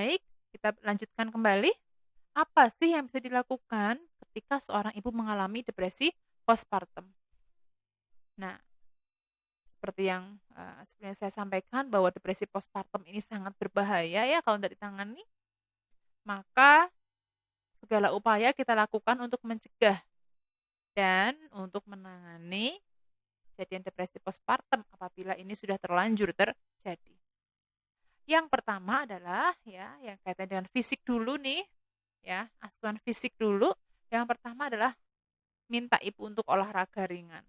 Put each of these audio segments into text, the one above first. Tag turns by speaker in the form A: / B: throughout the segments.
A: Baik, kita lanjutkan kembali. Apa sih yang bisa dilakukan ketika seorang ibu mengalami depresi postpartum? Nah, seperti yang saya sampaikan bahwa depresi postpartum ini sangat berbahaya ya kalau tidak ditangani, maka segala upaya kita lakukan untuk mencegah dan untuk menangani kejadian depresi postpartum apabila ini sudah terlanjur terjadi. Yang pertama adalah ya, yang kaitan dengan fisik dulu nih, ya, asuhan fisik dulu. Yang pertama adalah minta ibu untuk olahraga ringan,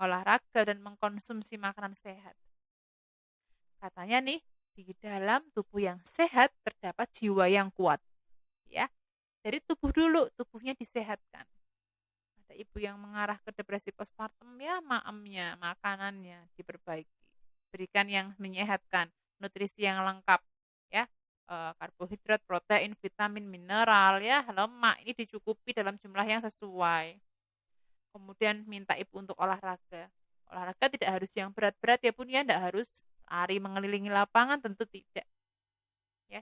A: olahraga dan mengkonsumsi makanan sehat. Katanya nih, di dalam tubuh yang sehat terdapat jiwa yang kuat, ya. Dari tubuh dulu, tubuhnya disehatkan. Ada ibu yang mengarah ke depresi postpartum, ya maemnya, makanannya diperbaiki. Berikan yang menyehatkan, nutrisi yang lengkap, ya. Karbohidrat, protein, vitamin, mineral, ya, lemak ini dicukupi dalam jumlah yang sesuai. Kemudian minta ibu untuk olahraga. Olahraga tidak harus yang berat-berat ya Bun ya, tidak harus lari mengelilingi lapangan, tentu tidak. Ya,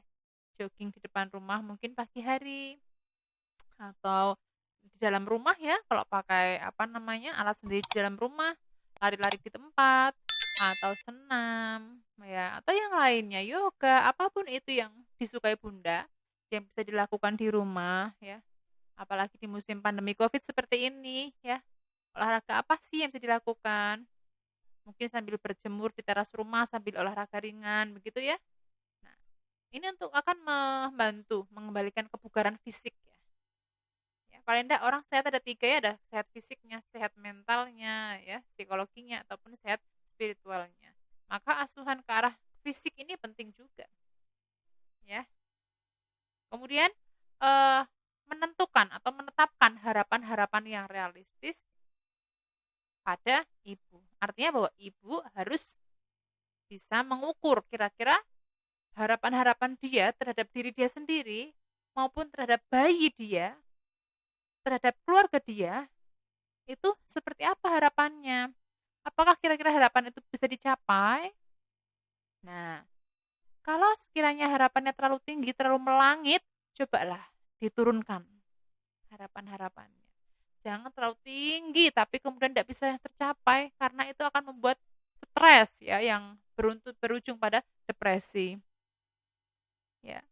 A: jogging di depan rumah mungkin pagi hari atau di dalam rumah ya, kalau pakai apa namanya alat sendiri di dalam rumah, lari-lari di tempat atau senam ya, atau yang lainnya yoga, apapun itu yang disukai Bunda yang bisa dilakukan di rumah ya. Apalagi di musim pandemi Covid seperti ini ya. Olahraga apa sih yang bisa dilakukan? Mungkin sambil berjemur di teras rumah sambil olahraga ringan begitu ya. Nah, ini untuk akan membantu mengembalikan kebugaran fisik ya. Ya, paling enggak orang sehat ada 3 ya, ada sehat fisiknya, sehat mentalnya ya, psikologinya ataupun sehat spiritualnya. Maka asuhan ke arah fisik ini penting juga ya. Kemudian eh, menentukan atau menetapkan harapan-harapan yang realistis pada ibu. Artinya bahwa ibu harus bisa mengukur kira-kira harapan-harapan dia terhadap diri dia sendiri maupun terhadap bayi dia, terhadap keluarga dia, itu seperti apa harapannya. Apakah kira-kira harapan itu bisa dicapai? Nah, kalau sekiranya harapannya terlalu tinggi, terlalu melangit, cobalah diturunkan harapan-harapannya. Jangan terlalu tinggi tapi kemudian tidak bisa tercapai karena itu akan membuat stres ya yang berujung pada depresi. Ya.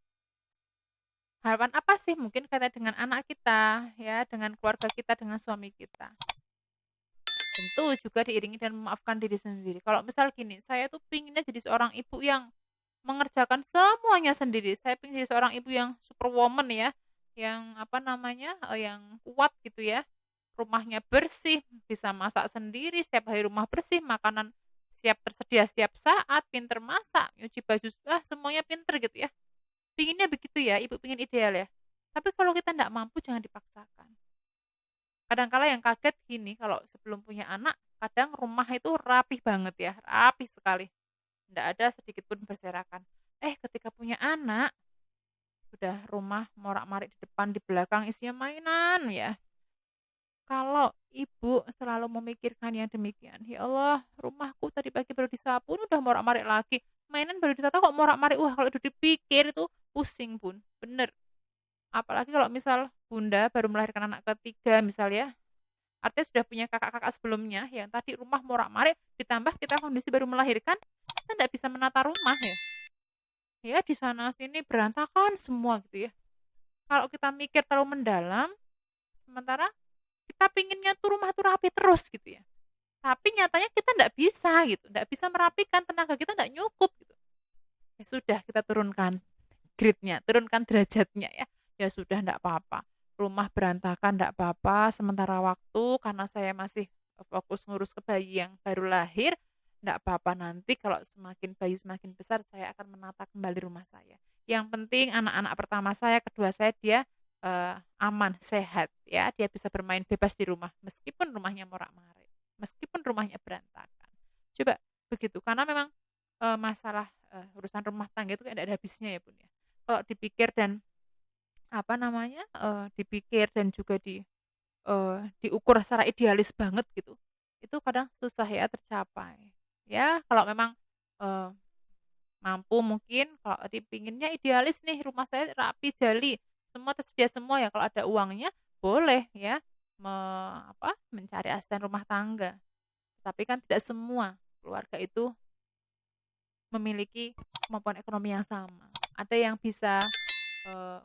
A: Harapan apa sih? Mungkin kaitan dengan anak kita, ya, dengan keluarga kita, dengan suami kita. Tentu juga diiringi dan memaafkan diri sendiri. Kalau misal gini, saya tuh pinginnya jadi seorang ibu yang mengerjakan semuanya sendiri. Saya pengen jadi seorang ibu yang superwoman ya, yang apa namanya, yang kuat gitu ya. Rumahnya bersih, bisa masak sendiri, setiap hari rumah bersih, makanan siap tersedia setiap saat, pinter masak, nyuci baju, semuanya pinter gitu ya. Pinginnya begitu ya, ibu pingin ideal ya. Tapi kalau kita tidak mampu jangan dipaksakan. Kadang-kala yang kaget gini, kalau sebelum punya anak, kadang rumah itu rapih banget ya, rapih sekali. Tidak ada sedikit pun berserakan. Ketika punya anak, sudah rumah morak-marik di depan, di belakang isinya mainan ya. Kalau ibu selalu memikirkan yang demikian, ya Allah, rumahku tadi pagi baru disapu, ini udah morak-marik lagi. Mainan baru ditata kok morak-marik. Wah, kalau itu dipikir itu pusing, Bun. Bener. Apalagi kalau misal bunda baru melahirkan anak ketiga misal ya, artinya sudah punya kakak-kakak sebelumnya yang tadi rumah morak-marik, ditambah kita kondisi baru melahirkan, kita tidak bisa menata rumah ya. Ya di sana sini berantakan semua gitu ya. Kalau kita mikir terlalu mendalam, sementara kita pinginnya tuh rumah tuh rapi terus gitu ya. Tapi nyatanya kita tidak bisa gitu, tidak bisa merapikan, tenaga kita tidak nyukup gitu. Ya sudah kita turunkan grade-nya, turunkan derajatnya ya. Ya sudah enggak apa-apa. Rumah berantakan enggak apa-apa sementara waktu karena saya masih fokus ngurus ke bayi yang baru lahir, enggak apa-apa nanti kalau semakin bayi semakin besar saya akan menata kembali rumah saya. Yang penting anak-anak pertama saya, kedua saya dia aman, sehat ya, dia bisa bermain bebas di rumah meskipun rumahnya morak-marik, meskipun rumahnya berantakan. Coba begitu karena memang masalah urusan rumah tangga itu tidak ada habisnya ya Bun ya. Kalau dipikir dan apa namanya, dipikir dan juga diukur secara idealis banget gitu, itu kadang susah ya tercapai. Ya kalau memang, eee, mampu mungkin kalau pinginnya idealis nih, rumah saya rapi, jali, semua tersedia semua ya, kalau ada uangnya boleh ya, mencari asisten rumah tangga. Tapi kan tidak semua keluarga itu memiliki kemampuan ekonomi yang sama. Ada yang bisa, eee,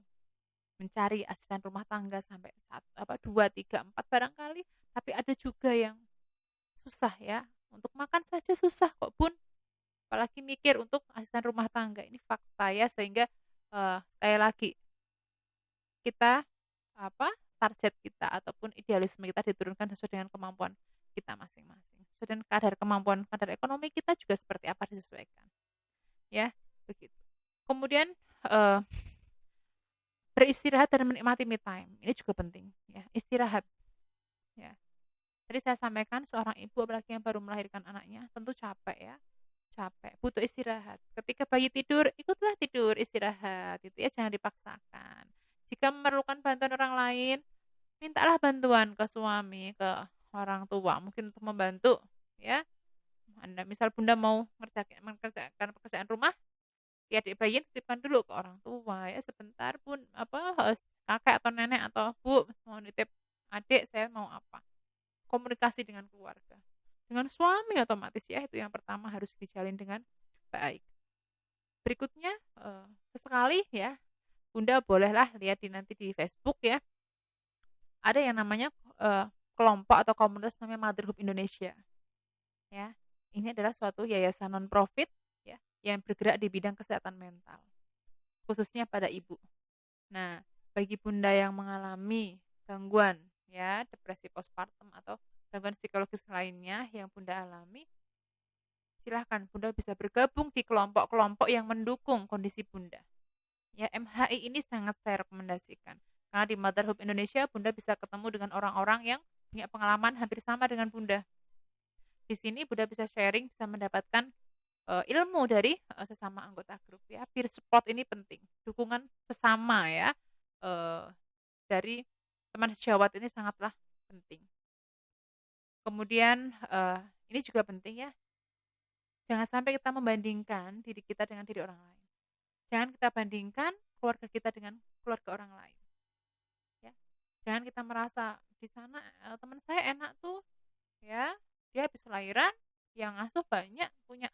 A: mencari asisten rumah tangga sampai 2, 3, 4 barangkali, tapi ada juga yang susah ya, untuk makan saja susah kok Bun, apalagi mikir untuk asisten rumah tangga. Ini fakta ya, sehingga, sekali lagi kita, target kita ataupun idealisme kita diturunkan sesuai dengan kemampuan kita masing-masing. Sesuai dengan kadar ekonomi kita juga seperti apa disesuaikan, ya, begitu. Kemudian, eee, beristirahat dan menikmati me time, ini juga penting ya, istirahat, ya. Tadi saya sampaikan seorang ibu apalagi yang baru melahirkan anaknya tentu capek ya, capek, butuh istirahat. Ketika bayi tidur, ikutlah tidur, istirahat gitu ya, jangan dipaksakan. Jika memerlukan bantuan orang lain, mintalah bantuan ke suami, ke orang tua, mungkin untuk membantu ya. Anda misal Bunda mau mengerjakan pekerjaan rumah, ya adik bayi titipkan dulu ke orang tua ya, sebentar Bun, kakek atau nenek atau Bu mau nitip adik saya mau apa. Komunikasi dengan keluarga. Dengan suami otomatis ya, itu yang pertama harus dijalin dengan baik. Berikutnya, sesekali ya, Bunda bolehlah lihat nanti di Facebook ya, ada yang namanya, kelompok atau komunitas namanya Motherhood Indonesia, ya. Ini adalah suatu yayasan non-profit ya, yang bergerak di bidang kesehatan mental, khususnya pada ibu. Nah, bagi Bunda yang mengalami gangguan ya, depresi postpartum atau gangguan psikologis lainnya yang Bunda alami, silahkan Bunda bisa bergabung di kelompok-kelompok yang mendukung kondisi Bunda. Ya, MHI ini sangat saya rekomendasikan. Karena di Motherhood Indonesia Bunda bisa ketemu dengan orang-orang yang punya pengalaman hampir sama dengan Bunda. Di sini Bunda bisa sharing, bisa mendapatkan ilmu dari sesama anggota grup ya. Peer support ini penting. Dukungan sesama ya. Dari teman sejawat ini sangatlah penting. Kemudian ini juga penting ya, jangan sampai kita membandingkan diri kita dengan diri orang lain. Jangan kita bandingkan keluarga kita dengan keluarga orang lain. Ya. Jangan kita merasa di sana teman saya enak tuh, ya dia habis lahiran, yang asuh banyak, punya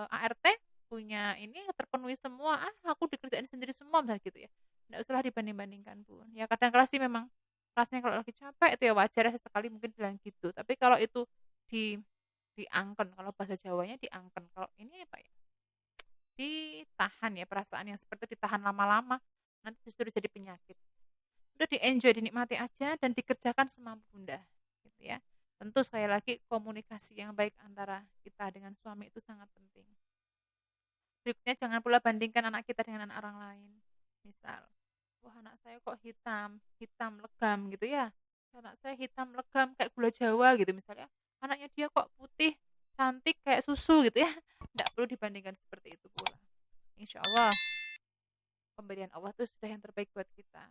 A: ART, punya ini terpenuhi semua, aku dikerjain sendiri semua misalnya gitu ya. Nggak usahlah dibanding-bandingkan Bun. Ya kadang-kala sih memang rasanya kalau lagi capek itu ya wajar ya, sesekali mungkin bilang gitu. Tapi kalau itu di diangken, kalau bahasa Jawanya diangken. Kalau ini apa ya? Ditahan ya, perasaan yang seperti itu ditahan lama-lama, nanti justru jadi penyakit. Udah di-enjoy, dinikmati aja dan dikerjakan semampu Bunda, gitu ya. Tentu sekali lagi komunikasi yang baik antara kita dengan suami itu sangat penting. Berikutnya jangan pula bandingkan anak kita dengan anak orang lain. Misal, wah anak saya kok hitam, hitam legam gitu ya. Anak saya hitam legam kayak gula Jawa gitu misalnya. Anaknya dia kok putih, cantik kayak susu gitu ya. Tidak perlu dibandingkan seperti itu pula. Insya Allah pemberian Allah itu sudah yang terbaik buat kita.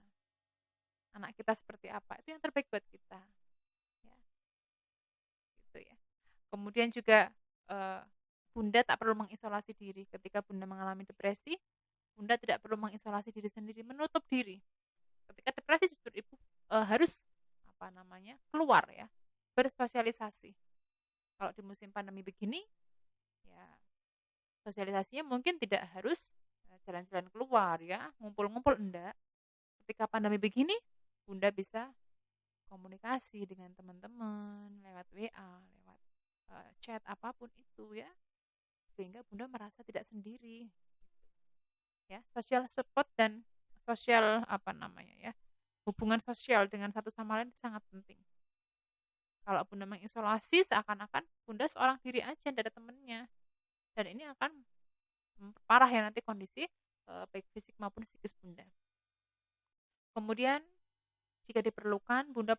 A: Anak kita seperti apa itu yang terbaik buat kita. Ya, gitu ya. Kemudian juga Bunda tak perlu mengisolasi diri ketika Bunda mengalami depresi. Bunda tidak perlu mengisolasi diri sendiri, menutup diri. Ketika depresi justru ibu harus keluar ya, bersosialisasi. Kalau di musim pandemi begini, ya sosialisasinya mungkin tidak harus jalan-jalan keluar ya, ngumpul-ngumpul enggak. Ketika pandemi begini, Bunda bisa komunikasi dengan teman-teman lewat WA, lewat chat apapun itu ya, sehingga Bunda merasa tidak sendiri. Ya, social support dan sosial ya, hubungan sosial dengan satu sama lain sangat penting. Kalau Bunda mengisolasi seakan-akan Bunda seorang diri aja, tidak ada temennya. Dan ini akan memperparah ya nanti kondisi baik fisik maupun psikis Bunda. Kemudian jika diperlukan Bunda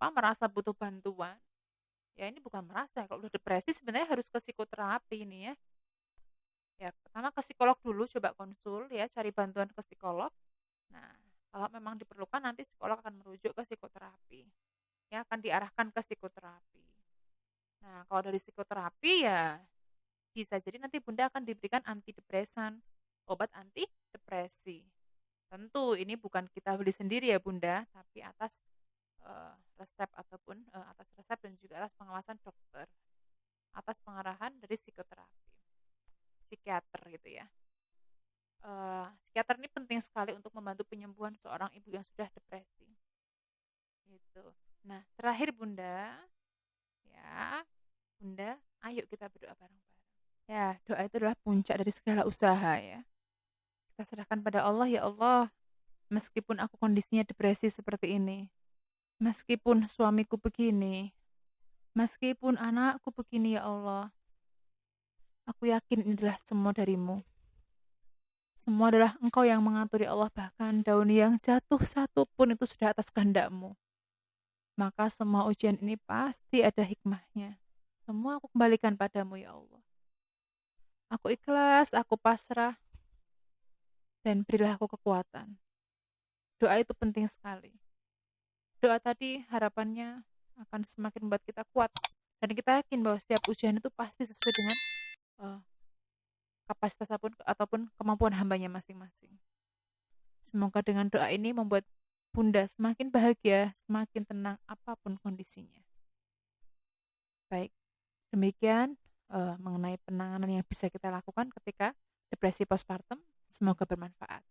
A: merasa butuh bantuan, ya ini bukan merasa, kalau udah depresi sebenarnya harus ke psikoterapi ini ya. Ya, pertama ke psikolog dulu, coba konsul ya, cari bantuan ke psikolog. Nah, kalau memang diperlukan nanti psikolog akan merujuk ke psikoterapi. Ya, akan diarahkan ke psikoterapi. Nah, kalau dari psikoterapi ya bisa jadi nanti Bunda akan diberikan antidepresan, obat anti depresi. Tentu ini bukan kita beli sendiri ya Bunda, tapi atas, resep ataupun, atas resep dan juga atas pengawasan dokter, atas pengarahan dari psikoterapi, psikiater gitu ya. Psikiater ini penting sekali untuk membantu penyembuhan seorang ibu yang sudah depresi, gitu. Nah, terakhir Bunda, ya, Bunda, ayo kita berdoa bareng-bareng. Ya, doa itu adalah puncak dari segala usaha ya. Kita serahkan pada Allah, ya Allah, meskipun aku kondisinya depresi seperti ini, meskipun suamiku begini, meskipun anakku begini ya Allah, aku yakin ini adalah semua darimu. Semua adalah Engkau yang mengatur ya Allah, bahkan daun yang jatuh satu pun itu sudah atas kehendak-Mu. Maka semua ujian ini pasti ada hikmahnya. Semua aku kembalikan padamu ya Allah. Aku ikhlas, aku pasrah, dan berilah aku kekuatan. Doa itu penting sekali. Doa tadi harapannya akan semakin membuat kita kuat. Dan kita yakin bahwa setiap ujian itu pasti sesuai dengan eh, kapasitas ataupun kemampuan hambanya masing-masing. Semoga dengan doa ini membuat Bunda semakin bahagia, semakin tenang apapun kondisinya. Baik, demikian mengenai penanganan yang bisa kita lakukan ketika depresi postpartum. Semoga bermanfaat.